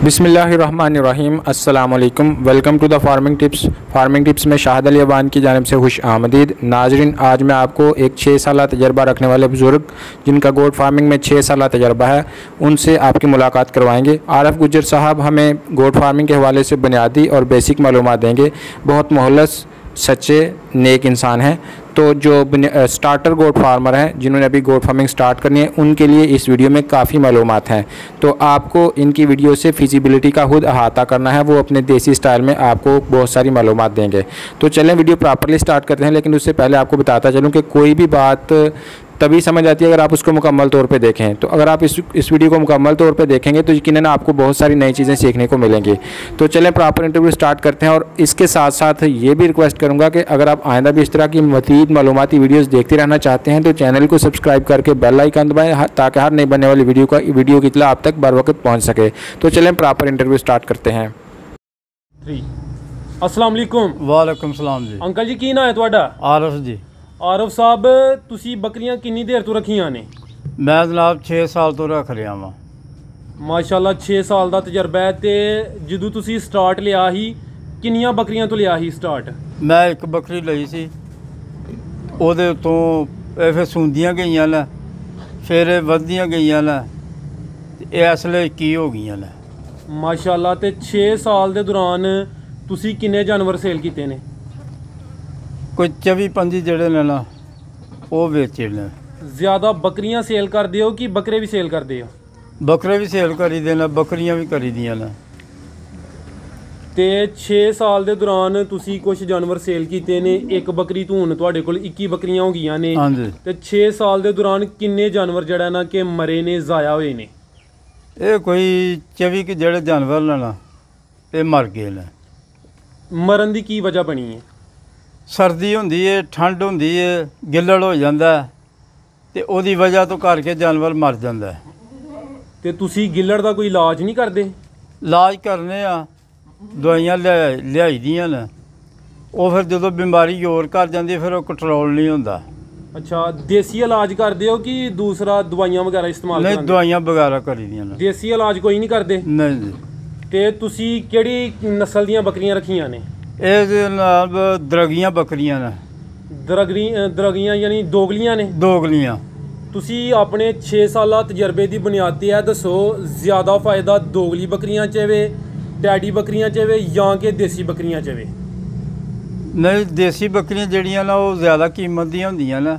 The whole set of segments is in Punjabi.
बिस्मिल्लाहिर्रहमानिर्रहीम अस्सलाम वालेकुम। Welcome to the farming tips में शाहिद अली अवान की जानिब से खुश आमदीद। नाजरीन, आज मैं आपको एक 6 साल तजर्बा रखने वाले बुज़ुर्ग जिनका गोट फार्मिंग में 6 साल तजर्बा है उनसे आपकी मुलाकात करवाएंगे। आरफ गुज्जर साहब हमें गोट फार्मिंग के हवाले से बुनियादी और बेसिक मालूमात देंगे। बहुत मोहल्लस, सच्चे, नेक इंसान हैं। तो जो स्टार्टर गोट फार्मर हैं जिन्होंने अभी गोट फार्मिंग स्टार्ट करनी है उनके लिए इस वीडियो में काफ़ी मालूमात हैं। तो आपको इनकी वीडियो से फिजिबिलिटी का खुद अहाता करना है। वो अपने देसी स्टाइल में आपको बहुत सारी मालूमात देंगे। तो चलें वीडियो प्रॉपरली स्टार्ट करते हैं, लेकिन उससे पहले आपको बताता चलूँ कि कोई भी बात तभी समझ आती है अगर आप उसको मुकम्मल तौर पे देखें। तो अगर आप इस वीडियो को मुकम्मल तौर पे देखेंगे तो यकीनन आपको बहुत सारी नई चीज़ें सीखने को मिलेंगी। तो चलें प्रॉपर इंटरव्यू स्टार्ट करते हैं। और इसके साथ साथ ये भी रिक्वेस्ट करूँगा कि अगर आप आइंदा भी इस तरह की मज़ीद मालूमाती वीडियोज़ देखते रहना चाहते हैं तो चैनल को सब्सक्राइब करके बेल आइकन दबाएँ ताकि हर नई बनने वाली वीडियो की इत्तला आप तक बर वक्त पहुँच सके। तो चलें प्रॉपर इंटरव्यू स्टार्ट करते हैं। अस्सलाम वालेकुम। वालेकुम सलाम जी। अंकल जी, की नाम है तुहाडा? आरफ जी। आरफ साहब, तुसी बकरियां किन्नी देर तो रखियां ने? मैं जनाब 6 साल तो रख रहा वा। माशाल्लाह 6 साल का तजर्बा है। ते जदों तुसी स्टार्ट लिया ही किन्नियां बकरियां तो लिया ही स्टार्ट? मैं एक बकरी ਲਈ ਸੀ, ਉਹਦੇ ਤੋਂ ਇਹ ਫਿਰ ਸੁੰਦੀਆਂ ਗਈਆਂ ਨੇ, ਫਿਰ ਇਹ ਵੱਧਦੀਆਂ ਗਈਆਂ ਨੇ, ਤੇ ਇਹ ਅਸਲੇ ਕੀ ਹੋ ਗਈਆਂ ਨੇ। माशाल्लाह। ते 6 साल ਦੇ ਦੌਰਾਨ ਤੁਸੀਂ ਕਿੰਨੇ ਜਾਨਵਰ ਸੇਲ ਕੀਤੇ ਨੇ? ਕੋਈ 24-25 ਜਿਹੜੇ ਨੇ ਨਾ ਉਹ ਵੇਚੇ ਨੇ। ਜ਼ਿਆਦਾ ਬੱਕਰੀਆਂ ਸੇਲ ਕਰਦੇ ਹੋ ਕਿ ਬੱਕਰੇ ਵੀ ਸੇਲ ਕਰਦੇ ਹੋ? ਬੱਕਰੇ ਵੀ ਸੇਲ ਕਰੀਦੇ ਨੇ, ਬੱਕਰੀਆਂ ਵੀ ਕਰੀਦੀਆਂ ਨੇ। ਤੇ 6 ਸਾਲ ਦੇ ਦੌਰਾਨ ਤੁਸੀਂ ਕੁਝ ਜਾਨਵਰ ਸੇਲ ਕੀਤੇ ਨੇ। ਇੱਕ ਬੱਕਰੀ ਤੋਂ ਹੁਣ ਤੁਹਾਡੇ ਕੋਲ 21 ਬੱਕਰੀਆਂ ਹੋ ਗਈਆਂ ਨੇ। ਹਾਂਜੀ। ਤੇ 6 ਸਾਲ ਦੇ ਦੌਰਾਨ ਕਿੰਨੇ ਜਾਨਵਰ ਜਿਹੜਾ ਨਾ ਕਿ ਮਰੇ ਨੇ, ਜ਼ਾਇਆ ਹੋਏ ਨੇ? ਇਹ ਕੋਈ 24 ਕਿ ਜਿਹੜੇ ਜਾਨਵਰ ਨੇ ਨਾ ਇਹ ਮਰ ਗਏ ਨੇ। ਮਰਨ ਦੀ ਕੀ ਵਜ੍ਹਾ ਬਣੀ ਹੈ? ਸਰਦੀ ਹੁੰਦੀ ਹੈ, ਠੰਡ ਹੁੰਦੀ ਹੈ, ਗਿੱਲੜ ਹੋ ਜਾਂਦਾ ਤੇ ਉਹਦੀ ਵਜ੍ਹਾ ਤੋਂ ਕਰਕੇ ਜਾਨਵਰ ਮਰ ਜਾਂਦਾ। ਤੇ ਤੁਸੀਂ ਗਿੱਲੜ ਦਾ ਕੋਈ ਇਲਾਜ ਨਹੀਂ ਕਰਦੇ? ਇਲਾਜ ਕਰਨੇ ਆ, ਦਵਾਈਆਂ ਲਿਆਈ ਦੀਆਂ ਨੇ। ਉਹ ਫਿਰ ਜਦੋਂ ਬਿਮਾਰੀ ਜ਼ੋਰ ਕਰ ਜਾਂਦੀ ਫਿਰ ਉਹ ਕੰਟਰੋਲ ਨਹੀਂ ਹੁੰਦਾ। ਅੱਛਾ, ਦੇਸੀ ਇਲਾਜ ਕਰਦੇ ਹੋ ਕਿ ਦੂਸਰਾ ਦਵਾਈਆਂ ਵਗੈਰਾ ਇਸਤੇਮਾਲ ਕਰਦੇ? ਨਹੀਂ, ਦਵਾਈਆਂ ਵਗੈਰਾ ਕਰੀ ਦੀਆਂ ਨੇ। ਦੇਸੀ ਇਲਾਜ ਕੋਈ ਨਹੀਂ ਕਰਦੇ? ਨਹੀਂ ਜੀ। ਤੇ ਤੁਸੀਂ ਕਿਹੜੀ ਨਸਲ ਦੀਆਂ ਬੱਕਰੀਆਂ ਰੱਖੀਆਂ ਨੇ? ਇਹ ਜਨਾਬ ਦਰਗੀਆਂ ਬੱਕਰੀਆਂ ਨੇ। ਦਰਗੀਆਂ ਯਾਨੀ ਦੋਗਲੀਆਂ ਨੇ? ਦੋਗਲੀਆਂ। ਤੁਸੀਂ ਆਪਣੇ 6 ਸਾਲਾ ਤਜਰਬੇ ਦੀ ਬੁਨਿਆਦ ਤੇ ਇਹ ਦੱਸੋ, ਜ਼ਿਆਦਾ ਫਾਇਦਾ ਦੋਗਲੀ ਬੱਕਰੀਆਂ 'ਚ ਵੇ, ਟੈਡੀ ਬੱਕਰੀਆਂ 'ਚ ਵੇ ਜਾਂ ਕਿ ਦੇਸੀ ਬੱਕਰੀਆਂ 'ਚ ਵੇ? ਨਹੀਂ, ਦੇਸੀ ਬੱਕਰੀਆਂ ਜਿਹੜੀਆਂ ਨਾ ਉਹ ਜ਼ਿਆਦਾ ਕੀਮਤ ਦੀਆਂ ਹੁੰਦੀਆਂ ਨੇ।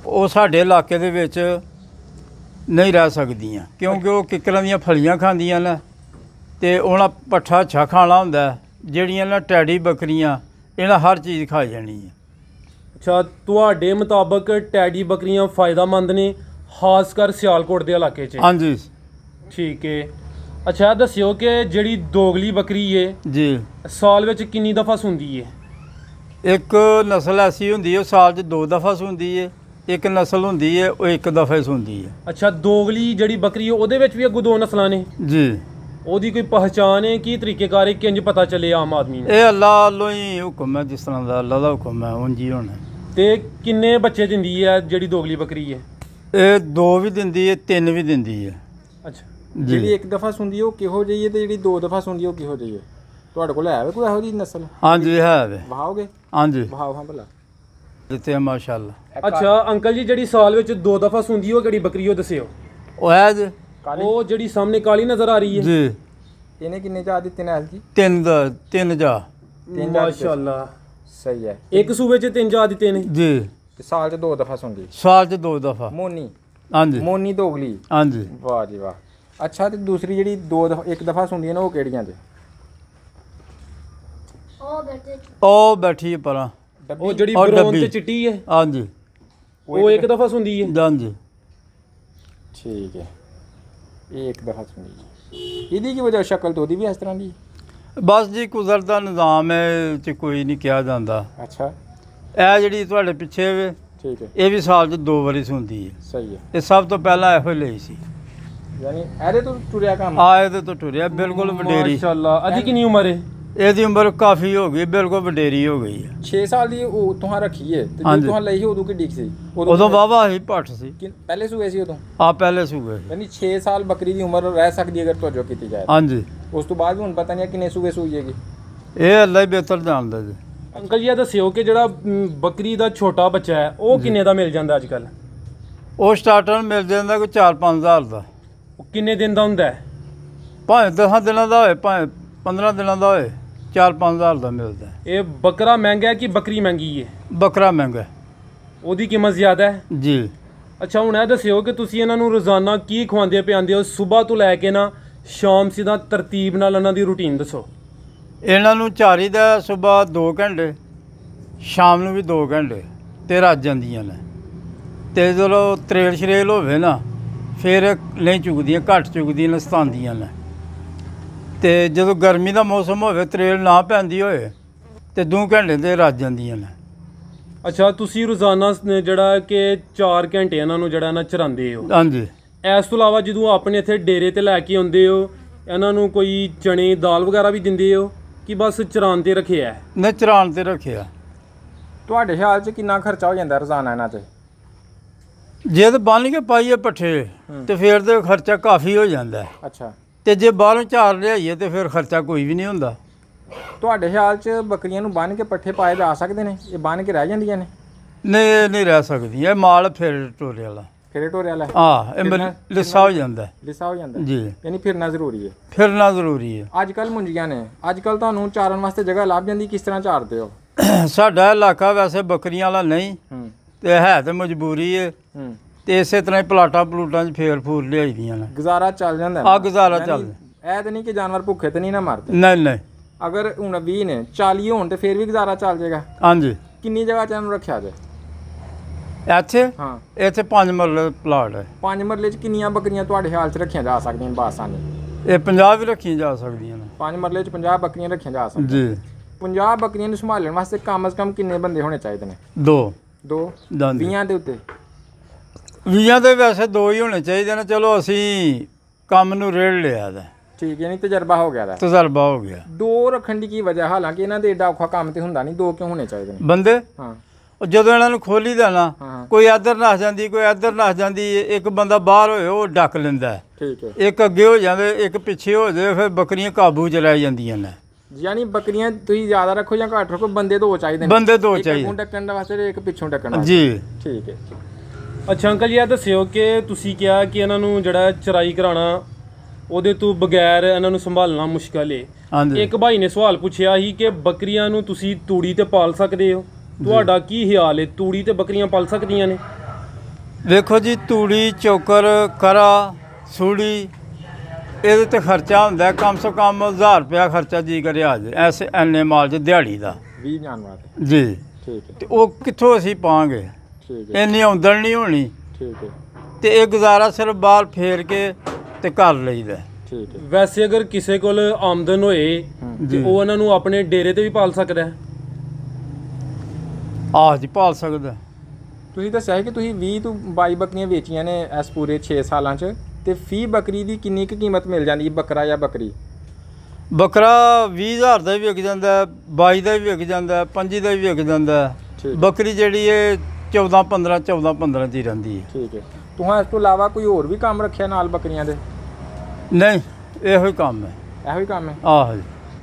ਉਹ ਸਾਡੇ ਇਲਾਕੇ ਦੇ ਵਿੱਚ ਨਹੀਂ ਰਹਿ ਸਕਦੀਆਂ ਕਿਉਂਕਿ ਉਹ ਕਿੱਕਰਾਂ ਦੀਆਂ ਫਲੀਆਂ ਖਾਂਦੀਆਂ ਨੇ ਤੇ ਉਹਨਾਂ ਪੱਠਾ ਅੱਛਾ ਖਾਣਾ ਹੁੰਦਾ। ਜਿਹੜੀਆਂ ਨਾ ਟੈਡੀ ਬੱਕਰੀਆਂ ਇਹਨਾਂ ਹਰ ਚੀਜ਼ ਖਾ ਜਾਣੀ ਹੈ। ਅੱਛਾ, ਤੁਹਾਡੇ ਮੁਤਾਬਕ ਟੈਡੀ ਬੱਕਰੀਆਂ ਫਾਇਦਾਮੰਦ ਨੇ, ਖਾਸ ਕਰ ਸਿਆਲਕੋਟ ਦੇ ਇਲਾਕੇ 'ਚ? ਹਾਂਜੀ। ਠੀਕ ਹੈ। ਅੱਛਾ, ਦੱਸਿਓ ਕਿ ਜਿਹੜੀ ਦੋਗਲੀ ਬੱਕਰੀ ਹੈ ਜੀ ਸਾਲ ਵਿੱਚ ਕਿੰਨੀ ਦਫਾ ਸੂੰਦੀ ਹੈ? ਇੱਕ ਨਸਲ ਐਸੀ ਹੁੰਦੀ ਹੈ ਉਹ ਸਾਲ 'ਚ 2 ਦਫਾ ਸੂੰਦੀ ਹੈ। ਇੱਕ ਨਸਲ ਹੁੰਦੀ ਹੈ ਉਹ 1 ਦਫਾ ਹੀ ਸੂੰਦੀ ਹੈ। ਅੱਛਾ, ਦੋਗਲੀ ਜਿਹੜੀ ਬੱਕਰੀ ਹੈ ਉਹਦੇ ਵਿੱਚ ਵੀ ਅੱਗੋਂ 2 ਨਸਲਾਂ ਨੇ? ਜੀ। ਉਹਦੀ ਕੋਈ ਪਹਿਚਾਣ ਹੈ? ਕੀ ਤਰੀਕੇਕਾਰ ਹੈ? ਕਿੰਜ ਪਤਾ ਚੱਲੇ ਆਮ ਆਦਮੀ ਨੂੰ? ਇਹ ਅੱਲਾ ਵੱਲੋਂ ਹੀ ਹੁਕਮ ਹੈ, ਜਿਸ ਤਰ੍ਹਾਂ ਦਾ ਅੱਲਾ ਦਾ ਹੁਕਮ ਹੈ ਉਂਝ ਹੀ ਹੋਣਾ। ਤੇ ਕਿੰਨੇ ਬੱਚੇ ਦਿੰਦੀ ਹੈ ਜਿਹੜੀ ਦੋਗਲੀ ਬੱਕਰੀ ਹੈ? ਇਹ 2 ਵੀ ਦਿੰਦੀ ਹੈ, 3 ਵੀ ਦਿੰਦੀ ਹੈ। ਅੱਛਾ, ਜਿਹੜੀ 1 ਦਫਾ ਸੁਣਦੀ ਉਹ ਕਿਹੋ ਜਿਹੀ ਹੈ ਤੇ ਜਿਹੜੀ 2 ਦਫਾ ਸੁਣਦੀ ਉਹ ਕਿਹੋ ਜਿਹੀ ਹੈ? ਤੁਹਾਡੇ ਕੋਲ ਹੈ ਕੋਈ ਇਹੋ ਜਿਹੀ ਨਸਲ? ਹਾਂਜੀ ਹੈ ਵੇ। ਵਹਾਓਗੇ? ਹਾਂਜੀ ਵਹਾਓ ਹਾਂ ਭਲਾ। ਦਿੱਤੇ ਮਾਸ਼ਾਅੱਲਾ। ਅੱਛਾ ਅੰਕਲ ਜੀ, ਜਿਹੜੀ ਸਾਲ ਵਿੱਚ 2 ਦਫਾ ਸੁਣਦੀ ਉਹ ਕਿਹੜੀ ਬੱਕਰੀ ਉਹ ਦੱਸਿਓ? ਉਹ ਹੈ ਜੀ ਉਹ ਜਿਹੜੀ ਸਾਹਮਣੇ ਕਾਲੀ ਨਜ਼ਰ ਆ ਰਹੀ ਹੈ? ਜੀ। ਇਹਨੇ ਕਿੰਨੇ ਚਾਹ ਦਿੱਤੇ ਨੇ ਐਲਜੀ? 3 ਜਾ। ਮਾਸ਼ਾਅੱਲਾ, ਸਹੀ ਹੈ। ਇੱਕ ਸੂਬੇ 'ਚ 3 ਜਾ ਦਿੱਤੇ ਨੇ ਜੀ। ਤੇ ਸਾਲ 'ਚ 2 ਦਫਾ ਸੁਣਦੀ? ਸਾਲ 'ਚ 2 ਦਫਾ। ਮੋਨੀ? ਹਾਂਜੀ। ਮੋਨੀ ਦੋਗਲੀ? ਹਾਂਜੀ। ਵਾਹ ਜੀ ਵਾਹ। ਅੱਛਾ, ਤੇ ਦੂਸਰੀ ਜਿਹੜੀ 1 ਦਫਾ ਸੁਣਦੀਆਂ ਨੇ ਉਹ ਕਿਹੜੀਆਂ 'ਚ? ਉਹ ਬੈਠੀ ਹੈ ਪਰਾਂ। ਉਹ ਜਿਹੜੀ ਬਰੌਨ ਤੇ ਚਿੱਟੀ ਹੈ? ਹਾਂਜੀ। ਉਹ 1 ਦਫਾ ਸੁਣਦੀ ਹੈ? ਹਾਂਜੀ। ਠੀਕ ਹੈ, ਇਹ 1 ਦਫਾ ਸੁਣਦੀ ਹੈ। ਇਹਦੀ ਕੀ ਵਜ੍ਹਾ? ਸ਼ਕਲ ਤੋਂ ਉਹਦੀ ਵੀ ਇਸ ਤਰ੍ਹਾਂ ਦੀ? ਬਸ ਜੀ ਕੁਦਰਤ ਦਾ ਨਿਜ਼ਾਮ ਹੈ, ਇਹ 'ਚ ਕੋਈ ਨਹੀਂ ਕਿਹਾ ਜਾਂਦਾ। ਅੱਛਾ। ਇਹ ਜਿਹੜੀ ਤੁਹਾਡੇ ਪਿੱਛੇ ਵੇ ਠੀਕ ਹੈ, ਇਹ ਵੀ ਸਾਲ 'ਚ 2 ਵਾਰੀ ਸੁਣਦੀ ਹੈ। ਸਹੀ ਹੈ। ਇਹ ਸਭ ਤੋਂ ਪਹਿਲਾਂ ਇਹੋ ਲਈ ਸੀ। ਯਾਨੀ ਇਹਦੇ ਤੋਂ ਟੁਰਿਆ ਕੰਮ? ਇਹਦੇ ਤੋਂ ਟੁਰਿਆ ਬਿਲਕੁਲ ਵਡੇਰੀ। ਮਾਸ਼ਾਅੱਲਾ। ਅਦੀ ਕਿੰਨੀ ਉਮਰ ਹੈ? ਇਹਦੀ ਉਮਰ ਕਾਫੀ ਹੋ ਗਈ, ਬਿਲਕੁਲ ਵਡੇਰੀ ਹੋ ਗਈ ਹੈ। 6 ਸਾਲ ਦੀ ਉਹ ਤੁਹਾਂ ਰੱਖੀ ਹੈ ਤੇ ਜਦੋਂ ਤੁਹਾਂ ਲਈ ਸੀ ਉਦੋਂ ਕਿੱਡੀ ਸੀ? ਉਦੋਂ ਵਾਹਵਾ ਹੀ ਭੱਟ ਸੀ। ਪਹਿਲੇ ਸੂਏ ਸੀ ਉਦੋਂ? ਆ ਪਹਿਲੇ ਸੂਏ। ਯਾਨੀ 6 ਸਾਲ ਬੱਕਰੀ ਦੀ ਉਮਰ ਰਹਿ ਸਕਦੀ ਅਗਰ ਤੋਜੋ ਕੀਤੀ ਜਾਏ? ਹਾਂਜੀ। ਉਸ ਤੋਂ ਬਾਅਦ ਵੀ ਹੁਣ ਪਤਾ ਨਹੀਂ ਕਿੰਨੇ ਸੂਏ ਸੂਈ ਹੈਗੀ। ਇਹ ਅੱਲਾ ਹੀ ਬਿਹਤਰ ਜਾਣਦਾ ਜੀ। ਅੰਕਲ ਜੀ ਇਹ ਦੱਸਿਓ ਕਿ ਜਿਹੜਾ ਬੱਕਰੀ ਦਾ ਛੋਟਾ ਬੱਚਾ ਹੈ ਉਹ ਕਿੰਨੇ ਦਾ ਮਿਲ ਜਾਂਦਾ ਅੱਜ ਕੱਲ? ਉਹ ਸਟਾਰਟਰ ਮਿਲ ਜਾਂਦਾ ਕੋਈ 4-5 ਹਜ਼ਾਰ ਦਾ। ਉਹ ਕਿੰਨੇ ਦਿਨ ਦਾ ਹੁੰਦਾ ਹੈ? ਭਾਵੇਂ 10 ਦਿਨਾਂ ਦਾ ਹੋਏ ਭਾਵੇਂ 15 ਦਿਨਾਂ ਦਾ ਹੋਏ 4-5 ਹਜ਼ਾਰ ਦਾ ਮਿਲਦਾ। ਇਹ ਬੱਕਰਾ ਮਹਿੰਗਾ ਹੈ ਕਿ ਬੱਕਰੀ ਮਹਿੰਗੀ ਹੈ? ਬੱਕਰਾ ਮਹਿੰਗਾ ਉਹਦੀ ਕੀਮਤ ਜ਼ਿਆਦਾ ਹੈ ਜੀ। ਅੱਛਾ ਹੁਣ ਇਹ ਦੱਸਿਓ ਕਿ ਤੁਸੀਂ ਇਹਨਾਂ ਨੂੰ ਰੋਜ਼ਾਨਾ ਕੀ ਖਵਾਉਂਦੇ ਪਿਆਉਂਦੇ ਹੋ ਸਵੇਰ ਤੋਂ ਲੈ ਕੇ ਨਾ ਸ਼ਾਮ ਸਿੱਧਾ ਤਰਤੀਬ ਨਾਲ ਇਹਨਾਂ ਦੀ ਰੂਟੀਨ ਦੱਸੋ। ਇਹਨਾਂ ਨੂੰ ਚਾਹੀਦਾ ਸਵੇਰ 2 ਘੰਟੇ, ਸ਼ਾਮ ਨੂੰ ਵੀ 2 ਘੰਟੇ ਤੇ ਰੱਜ ਜਾਂਦੀਆਂ ਨੇ। ਤੇ ਜਦੋਂ ਤਰੇਲ ਸ਼ਰੇਲ ਹੋਵੇ ਨਾ ਫਿਰ ਨਹੀਂ ਚੁਗਦੀਆਂ, ਘੱਟ ਚੁਗਦੀਆਂ ਨੇ, ਸਤਾਉਂਦੀਆਂ ਨੇ। ਤੇ ਜਦੋਂ ਗਰਮੀ ਦਾ ਮੌਸਮ ਹੋਵੇ ਤਰੇਲ ਨਾ ਪੈਂਦੀ ਹੋਏ ਤੇ 2 ਘੰਟੇ ਤੇ ਰੱਜ ਜਾਂਦੀਆਂ ਨੇ। ਅੱਛਾ ਤੁਸੀਂ ਰੋਜ਼ਾਨਾ ਜਿਹੜਾ ਕਿ 4 ਘੰਟੇ ਇਹਨਾਂ ਨੂੰ ਜਿਹੜਾ ਨਾ ਚਰਾਉਂਦੇ ਹੋ। ਹਾਂਜੀ। ਇਸ ਤੋਂ ਇਲਾਵਾ ਜਦੋਂ ਆਪਣੇ ਇੱਥੇ ਡੇਰੇ ਤੇ ਲੈ ਕੇ ਆਉਂਦੇ ਹੋ ਇਹਨਾਂ ਨੂੰ ਕੋਈ ਚਣੇ ਦਾਲ ਵਗੈਰਾ ਵੀ ਦਿੰਦੇ ਹੋ ਕਿ ਬਸ ਚਰਾਉਣ ਤੇ ਰੱਖਿਆ ਹੈ? ਨੇ ਚਰਾਉਣ ਤੇ ਰੱਖਿਆ। ਤੁਹਾਡੇ ਖਿਆਲ 'ਚ ਕਿੰਨਾ ਖਰਚਾ ਹੋ ਜਾਂਦਾ ਰੋਜ਼ਾਨਾ ਇਹਨਾਂ 'ਤੇ? ਜੇ ਤਾਂ ਬੰਨ੍ਹ ਕੇ ਪਾਈਏ ਪੱਠੇ ਤੇ ਫਿਰ ਤੇ ਖਰਚਾ ਕਾਫੀ ਹੋ ਜਾਂਦਾ ਹੈ। ਅੱਛਾ। ਤੇ ਜੇ ਬਾਹਰੋਂ ਝਾਰ ਲਿਆਈਏ ਤੇ ਫਿਰ ਖਰਚਾ ਕੋਈ ਵੀ ਨਹੀਂ ਹੁੰਦਾ। ਤੁਹਾਡੇ ਖਿਆਲ 'ਚ ਬੱਕਰੀਆਂ ਨੂੰ ਬੰਨ੍ਹ ਕੇ ਪੱਠੇ ਪਾਏ ਜਾ ਸਕਦੇ ਨੇ? ਇਹ ਬੰਨ੍ਹ ਕੇ ਰਹਿ ਜਾਂਦੀਆਂ ਨੇ? ਨਹੀਂ, ਇਹ ਨਹੀਂ ਰਹਿ ਸਕਦੀ। ਇਹ ਮਾਲ ਫਿਰ ਟੋਰੇ ਵਾਲਾ। ਫਿਰੇ ਟੋਰੇ ਵਾਲਾ? ਹਾਂ, ਇਹ ਲਿੱਸਾ ਹੋ ਜਾਂਦਾ। ਲਿੱਸਾ ਹੋ ਜਾਂਦਾ ਜੀ। ਯਾਨੀ ਫਿਰਨਾ ਜ਼ਰੂਰੀ ਹੈ। ਫਿਰਨਾ ਜ਼ਰੂਰੀ ਹੈ। ਅੱਜ ਕੱਲ੍ਹ ਮੁੰਜੀਆਂ ਨੇ, ਅੱਜ ਕੱਲ੍ਹ ਤੁਹਾਨੂੰ ਚਾਰਨ ਵਾਸਤੇ ਜਗ੍ਹਾ ਲੱਭ ਜਾਂਦੀ, ਕਿਸ ਤਰ੍ਹਾਂ ਚਾਰਦੇ ਹੋ? ਸਾਡਾ ਇਲਾਕਾ ਵੈਸੇ ਬੱਕਰੀਆਂ ਵਾਲਾ ਨਹੀਂ ਤੇ ਹੈ ਤੇ ਮਜਬੂਰੀ ਹੈ ਤੇ ਇਸੇ ਤਰ੍ਹਾਂ ਹੀ ਪਲਾਟਾਂ 'ਚ ਫੇਰ ਫੂਰ ਲਿਆਈ ਦੀਆਂ ਨੇ। ਗੁਜ਼ਾਰਾ ਚੱਲ ਜਾਂਦਾ ਆ ਗੁਜ਼ਾਰਾ ਚੱਲਦਾ। ਇਹ ਤਾਂ ਨਹੀਂ ਕਿ ਜਾਨਵਰ ਭੁੱਖੇ ਤੇ ਨਹੀਂ ਨਾ ਮਰਦੇ। ਨਹੀਂ ਨਹੀਂ। ਅਗਰ ਹੁਣ 20 ਨੇ 40 ਹੋਣ ਤੇ ਫਿਰ ਵੀ ਗੁਜ਼ਾਰਾ ਚੱਲ ਜਾਏਗਾ। ਹਾਂਜੀ। ਕਿੰਨੀ ਜਗ੍ਹਾ 'ਚ ਇਹਨੂੰ ਰੱਖਿਆ ਜੇ? ਇੱਥੇ ਹਾਂ, ਇੱਥੇ 5 ਮਰਲੇ ਪਲਾਟ ਹੈ। 5 ਮਰਲੇ 'ਚ ਕਿੰਨੀਆਂ ਬੱਕਰੀਆਂ ਤੁਹਾਡੇ ਖਿਆਲ 'ਚ ਰੱਖੀਆਂ ਜਾ ਸਕਦੀਆਂ ਬਾਸਾਨੀ? ਇਹ 50 ਵੀ ਰੱਖੀਆਂ ਜਾ ਸਕਦੀਆਂ ਨੇ। 5 ਮਰਲੇ 'ਚ 50 ਬੱਕਰੀਆਂ ਰੱਖੀਆਂ ਜਾ ਸਕਦੀਆਂ ਜੀ। 50 ਬੱਕਰੀਆਂ ਨੂੰ ਸੰਭਾਲਣ ਵਾਸਤੇ ਕਮ ਸੇ ਕਮ ਕਿੰਨੇ ਬੰਦੇ ਹੋਣੇ ਚਾਹੀਦੇ ਨੇ? 2 20 ਦੇ ਉੱਤੇ 20 ਦੇ ਵੈਸੇ 2 ਹੀ ਹੋਣੇ ਚਾਹੀਦੇ ਨੇ। ਚਲੋ ਅਸੀਂ ਕੰਮ ਨੂੰ ਰੇੜ ਲਿਆ ਦਾ। ਠੀਕ ਹੈ, ਨਹੀਂ ਤਜਰਬਾ ਹੋ ਗਿਆ ਦਾ। ਤਜਰਬਾ ਹੋ ਗਿਆ। 2 ਰੱਖਣ ਦੀ ਕੀ ਵਜ੍ਹਾ? ਹਾਲਾਂਕਿ ਇਹਨਾਂ ਦੇ ਏਡਾ ਔਖਾ ਕੰਮ ਤੇ ਹੁੰਦਾ ਨਹੀਂ, 2 ਕਿਉਂ ਹੋਣੇ ਚਾਹੀਦੇ ਨੇ ਬੰਦੇ? ਹਾਂ। ਉਹ ਜਦੋਂ ਇਹਨਾਂ ਨੂੰ ਖੋਲੀ ਦਾ ਨਾ ਕੋਈ ਇੱਧਰ ਨੱਸ ਜਾਂਦੀ, ਕੋਈ ਇੱਧਰ ਨੱਸ ਜਾਂਦੀ। ਇੱਕ ਬੰਦਾ ਬਾਹਰ ਹੋਏ ਉਹ ਡੱਕ ਲੈਂਦਾ। ਠੀਕ ਹੈ। ਇੱਕ ਅੱਗੇ ਹੋ ਜਾਵੇ, ਇੱਕ ਪਿੱਛੇ ਹੋ ਜਾਵੇ, ਫਿਰ ਬੱਕਰੀਆਂ ਕਾਬੂ 'ਚ ਰਹਿ ਜਾਂਦੀਆਂ ਨੇ। ਯਾਨੀ ਬੱਕਰੀਆਂ ਤੁਸੀਂ ਜ਼ਿਆਦਾ ਰੱਖੋ ਜਾਂ ਘੱਟ ਰੱਖੋ, ਬੰਦੇ 2 ਚਾਹੀਦੇ ਨੇ। ਬੰਦੇ 2 ਚਾਹੀਦੇ। ਇੱਕ ਅੱਗੋਂ ਡੱਕਣ ਵਾਸਤੇ ਤੇ ਇੱਕ ਪਿੱਛੋਂ ਡੱਕਣ ਵਾਸਤੇ। ਜੀ। ਠੀਕ ਹੈ। ਅੱਛਾ ਅੰਕਲ ਜੀ ਇਹ ਦੱਸਿਓ ਕਿ ਤੁਸੀਂ ਕਿਹਾ ਕਿ ਇਹਨਾਂ ਨੂੰ ਜਿਹੜਾ ਚਰਾਈ ਕਰਾਉਣਾ ਉਹਦੇ ਤੋਂ ਬਗੈਰ ਇਹਨਾਂ ਨੂੰ ਸੰਭਾਲਣਾ ਮੁਸ਼ਕਲ ਏ। ਹਾਂਜੀ। ਇੱਕ ਭਾਈ ਨੇ ਸਵਾਲ ਪੁੱਛਿਆ ਸੀ ਕਿ ਬੱਕਰੀਆਂ ਨੂੰ ਤੁਸੀਂ ਤੂੜੀ ਤੇ ਪਾਲ ਸਕਦੇ ਹੋ, ਤੁਹਾਡਾ ਕੀ ਖਿਆਲ ਹੈ? ਤੂੜੀ ਤੇ ਬੱਕਰੀਆਂ ਪਲ ਸਕਦੀਆਂ ਨੇ? ਵੇਖੋ ਜੀ, ਤੂੜੀ, ਚੋਕਰ, ਕਰਾ, ਸੂੜੀ ਇਹਦੇ ਤੇ ਖਰਚਾ ਹੁੰਦਾ ਕਮ ਸੇ ਕਮ 1000 ਰੁਪਇਆ ਖਰਚਾ ਜੀ ਕਰਿਆ ਆ ਜੇ ਐਸੇ ਐਨੇ ਮਾਲ 'ਚ ਦਿਹਾੜੀ ਦਾ। 20 ਜਾਨਵਰਾਂ ਤੇ? ਜੀ। ਠੀਕ ਹੈ। ਤੇ ਉਹ ਕਿੱਥੋਂ ਅਸੀਂ ਪਾਵਾਂਗੇ? ਠੀਕ ਹੈ। ਇੰਨੀ ਆਮਦਨ ਨਹੀਂ ਹੋਣੀ। ਠੀਕ ਹੈ। ਤੇ ਇਹ ਗੁਜ਼ਾਰਾ ਸਿਰਫ ਬਾਹਰ ਫੇਰ ਕੇ ਤੇ ਕਰ ਲਈਦਾ। ਠੀਕ ਹੈ। ਵੈਸੇ ਅਗਰ ਕਿਸੇ ਕੋਲ ਆਮਦਨ ਹੋਏ ਤੇ ਉਹ ਇਹਨਾਂ ਨੂੰ ਆਪਣੇ ਡੇਰੇ ਤੇ ਵੀ ਪਾਲ ਸਕਦਾ ਹੈ? ਆਹ ਜੀ, ਪਾਲ ਸਕਦਾ। ਤੁਸੀਂ ਦੱਸਿਆ ਕਿ ਤੁਸੀਂ 20 ਤੋਂ 22 ਬੱਕਰੀਆਂ ਵੇਚੀਆਂ ਨੇ ਇਸ ਪੂਰੇ 6 ਸਾਲਾਂ 'ਚ, ਤੇ ਫੀ ਬੱਕਰੀ ਦੀ ਕਿੰਨੀ ਕੁ ਕੀਮਤ ਮਿਲ ਜਾਂਦੀ ਹੈ? ਬੱਕਰਾ ਜਾਂ ਬੱਕਰੀ? ਬੱਕਰਾ 20,000 ਦਾ ਵੀ ਵਿਕ ਜਾਂਦਾ, 22 ਦਾ ਵੀ ਵਿਕ ਜਾਂਦਾ, 25 ਦਾ ਵੀ ਵਿਕ ਜਾਂਦਾ। ਬੱਕਰੀ ਜਿਹੜੀ ਹੈ 14-15 'ਚ ਹੀ ਰਹਿੰਦੀ ਹੈ। ਠੀਕ ਹੈ। ਤੁਸੀਂ ਇਸ ਤੋਂ ਇਲਾਵਾ ਕੋਈ ਹੋਰ ਵੀ ਕੰਮ ਰੱਖਿਆ ਨਾਲ ਬੱਕਰੀਆਂ ਦੇ? ਨਹੀਂ, ਇਹੋ ਹੀ ਕੰਮ ਹੈ। ਇਹੋ ਹੀ ਕੰਮ ਹੈ? ਆਹੋ ਜੀ।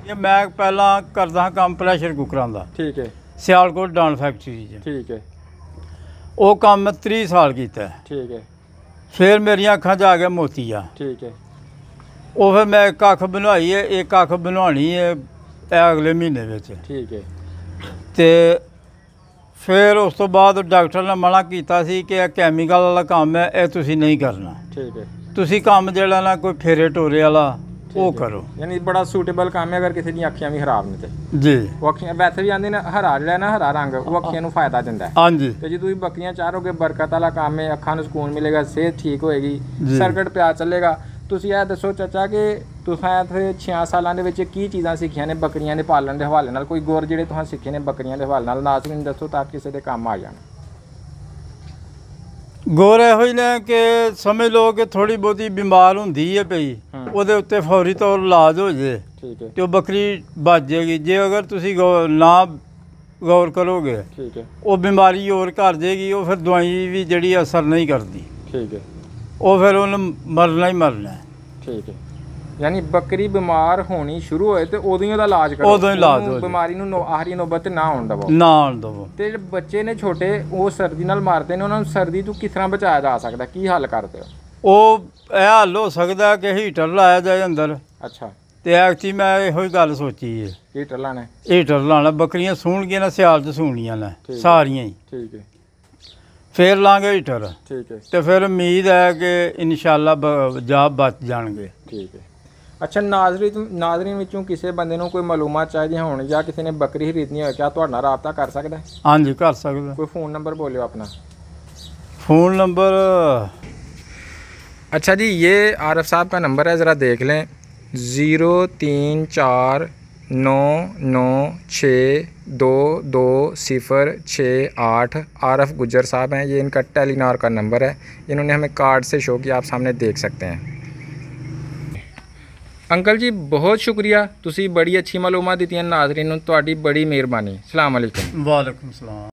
ਇਹ ਮੈਂ ਪਹਿਲਾਂ ਕਰਦਾ ਕੰਮ ਪ੍ਰੈਸ਼ਰ ਕੁੱਕਰਾਂ ਦਾ। ਠੀਕ ਹੈ। ਸਿਆਲਕੋਟ ਡਾਨ ਫੈਕਟਰੀ 'ਚ। ਠੀਕ ਹੈ। ਉਹ ਕੰਮ ਮੈਂ 30 ਸਾਲ ਕੀਤਾ। ਠੀਕ ਹੈ। ਫਿਰ ਮੇਰੀਆਂ ਅੱਖਾਂ 'ਚ ਆ ਗਿਆ ਮੋਤੀਆ। ਠੀਕ ਹੈ। ਉਹ ਫਿਰ ਮੈਂ ਇੱਕ ਅੱਖ ਬਣਵਾਈ ਹੈ, ਇੱਕ ਅੱਖ ਬਣਵਾਉਣੀ ਹੈ ਇਹ ਅਗਲੇ ਮਹੀਨੇ ਵਿੱਚ। ਠੀਕ ਹੈ। ਤੇ ਫਿਰ ਉਸ ਤੋਂ ਬਾਅਦ ਡਾਕਟਰ ਨੇ ਮਨਾ ਕੀਤਾ ਸੀ ਕਿ ਇਹ ਕੈਮੀਕਲ ਵਾਲਾ ਕੰਮ ਹੈ, ਇਹ ਤੁਸੀਂ ਨਹੀਂ ਕਰਨਾ। ਠੀਕ ਹੈ। ਤੁਸੀਂ ਕੰਮ ਜਿਹੜਾ ਨਾ ਕੋਈ ਫੇਰੇ ਟੋਰੇ ਵਾਲਾ ਉਹ ਕਰੋ। ਯਾਨੀ ਬੜਾ ਸੂਟੇਬਲ ਕੰਮ ਹੈ ਅਗਰ ਕਿਸੇ ਦੀਆਂ ਅੱਖੀਆਂ ਵੀ ਖਰਾਬ ਨੇ ਤੇ। ਜੀ। ਉਹ ਅੱਖੀਆਂ ਵੈਸੇ ਵੀ ਆਉਂਦੇ ਨੇ, ਹਰਾ ਜਿਹੜਾ ਨਾ ਹਰਾ ਰੰਗ ਉਹ ਅੱਖੀਆਂ ਨੂੰ ਫਾਇਦਾ ਦਿੰਦਾ ਹੈ। ਹਾਂਜੀ। ਤੇ ਜੇ ਤੁਸੀਂ ਬੱਕਰੀਆਂ ਚਾਰੋਗੇ ਬਰਕਤ ਵਾਲਾ ਕੰਮ ਹੈ, ਅੱਖਾਂ ਨੂੰ ਸਕੂਨ ਮਿਲੇਗਾ, ਸਿਹਤ ਠੀਕ ਹੋਏਗੀ, ਸਰਕਟ ਪਿਆ ਚੱਲੇਗਾ। ਤੁਸੀਂ ਇਹ ਦੱਸੋ ਚਾਚਾ ਕਿ ਤੁਸੀਂ ਇੱਥੇ 6 ਸਾਲਾਂ ਦੇ ਵਿੱਚ ਕੀ ਚੀਜ਼ਾਂ ਸਿੱਖੀਆਂ ਨੇ ਬੱਕਰੀਆਂ ਦੇ ਪਾਲਣ ਦੇ ਹਵਾਲੇ ਨਾਲ? ਕੋਈ ਗੁਰ ਜਿਹੜੇ ਤੁਸੀਂ ਸਿੱਖੇ ਨੇ ਬੱਕਰੀਆਂ ਦੇ ਹਵਾਲੇ ਨਾਲ ਨਾਜ਼ਰੀਨ ਦੱਸੋ ਤਾਂ ਕਿਸੇ ਦੇ ਕੰਮ ਆ ਜਾਣ। ਗੁਰ ਇਹੋ ਹੀ ਨੇ ਕਿ ਸਮਝ ਲਓ ਕਿ ਥੋੜੀ ਬਹੁਤੀ ਬਿਮਾਰ ਹੁੰਦੀ ਹੈ ਪਈ, ਉਹਦੇ ਉੱਤੇ ਫੌਰੀ ਤੌਰ ਇਲਾਜ ਹੋ ਜੇ। ਠੀਕ ਹੈ। ਤੇ ਉਹ ਬੱਕਰੀ ਬਚ ਜਾਏਗੀ। ਜੇ ਅਗਰ ਤੁਸੀਂ ਨਾ ਗੌਰ ਕਰੋਗੇ ਠੀਕ ਹੈ, ਉਹ ਬਿਮਾਰੀ ਹੋਰ ਕਰ ਜਾਏਗੀ। ਉਹ ਫਿਰ ਦਵਾਈ ਵੀ ਜਿਹੜੀ ਅਸਰ ਨਹੀਂ ਕਰਦੀ। ਠੀਕ ਹੈ। ਉਹ ਫਿਰ ਉਹਨੂੰ ਮਰਨਾ ਹੀ ਮਰਨਾ। ਠੀਕ ਹੈ। ਯਾਨੀ ਬੱਕਰੀ ਬਿਮਾਰ ਹੋਣੀ ਸ਼ੁਰੂ ਹੋਏ ਤੇ ਉਦੋਂ ਹੀ ਉਹਦਾ ਇਲਾਜ ਕਰੋ, ਉਦੋਂ ਹੀ ਇਲਾਜ ਹੋ ਜਾਏ। ਬਿਮਾਰੀ ਨੂੰ ਆਖਰੀ ਨੌਬਤ ਤੇ ਨਾ ਆਉਣ ਦੇਵੋ। ਨਾ ਆਉਣ ਦੇਵੋ। ਤੇ ਜਿਹੜੇ ਬੱਚੇ ਨੇ ਛੋਟੇ ਉਹ ਸਰਦੀ ਨਾਲ ਮਰਦੇ ਨੇ, ਉਹਨਾਂ ਨੂੰ ਸਰਦੀ ਤੋਂ ਕਿਸ ਤਰ੍ਹਾਂ ਬਚਾਇਆ ਜਾ ਸਕਦਾ, ਕੀ ਹੱਲ ਕਰਦੇ ਹੋ? ਉਹ ਇਹ ਹੱਲ ਹੋ ਸਕਦਾ ਕਿ ਹੀਟਰ ਲਾਇਆ ਜਾਏ ਅੰਦਰ। ਅੱਛਾ, ਤੇ ਐਕਚੁਅਲੀ ਮੈਂ ਇਹੋ ਹੀ ਗੱਲ ਸੋਚੀ ਹੈ, ਹੀਟਰ ਲਾਣਾ। ਹੀਟਰ ਲਾਣਾ, ਬੱਕਰੀਆਂ ਸੂਣਗੀਆਂ ਨਾ ਸਿਆਲ 'ਚ ਸੂਣੀਆਂ ਨੇ ਸਾਰੀਆਂ ਹੀ, ਠੀਕ ਹੈ, ਫੇਰ ਲਾਂਗੇ ਹੀਟਰ। ਠੀਕ ਹੈ, ਤੇ ਫਿਰ ਉਮੀਦ ਹੈ ਕਿ ਇਨਸ਼ਾਅੱਲਾ ਜਾ ਬਚ ਜਾਣਗੇ। ਠੀਕ ਹੈ। ਅੱਛਾ, ਨਾਜ਼ਰੀਨ ਵਿੱਚੋਂ ਕਿਸੇ ਬੰਦੇ ਨੂੰ ਕੋਈ ਮਾਲੂਮਾਤ ਚਾਹੀਦੀਆਂ ਹੋਣ ਜਾਂ ਕਿਸੇ ਨੇ ਬੱਕਰੀ ਖਰੀਦਣੀ ਹੋਵੇ, ਕਿਆ ਤੁਹਾਡੇ ਨਾਲ ਰਾਬਤਾ ਕਰ ਸਕਦਾ ਹੈ? ਹਾਂਜੀ ਕਰ ਸਕਦਾ। ਕੋਈ फ़ोन नंबर बोलियो अपना। फ़ोन नंबर, अच्छा जी, ये आरफ साहब का नंबर है, ज़रा देख लें। 0349962206 आरफ गुज्जर साहब हैं, ये इनका टेलीनॉर का नंबर है, इन्होंने हमें कार्ड से शो किया, आप सामने देख सकते हैं। अंकल जी बहुत शुक्रिया, तुसी बड़ी अच्छी मालूमात दी नाज़रीन नूं, तुहाडी बड़ी मेहरबानी। अस्सलाम वालेकुम। वालेकुम सलाम।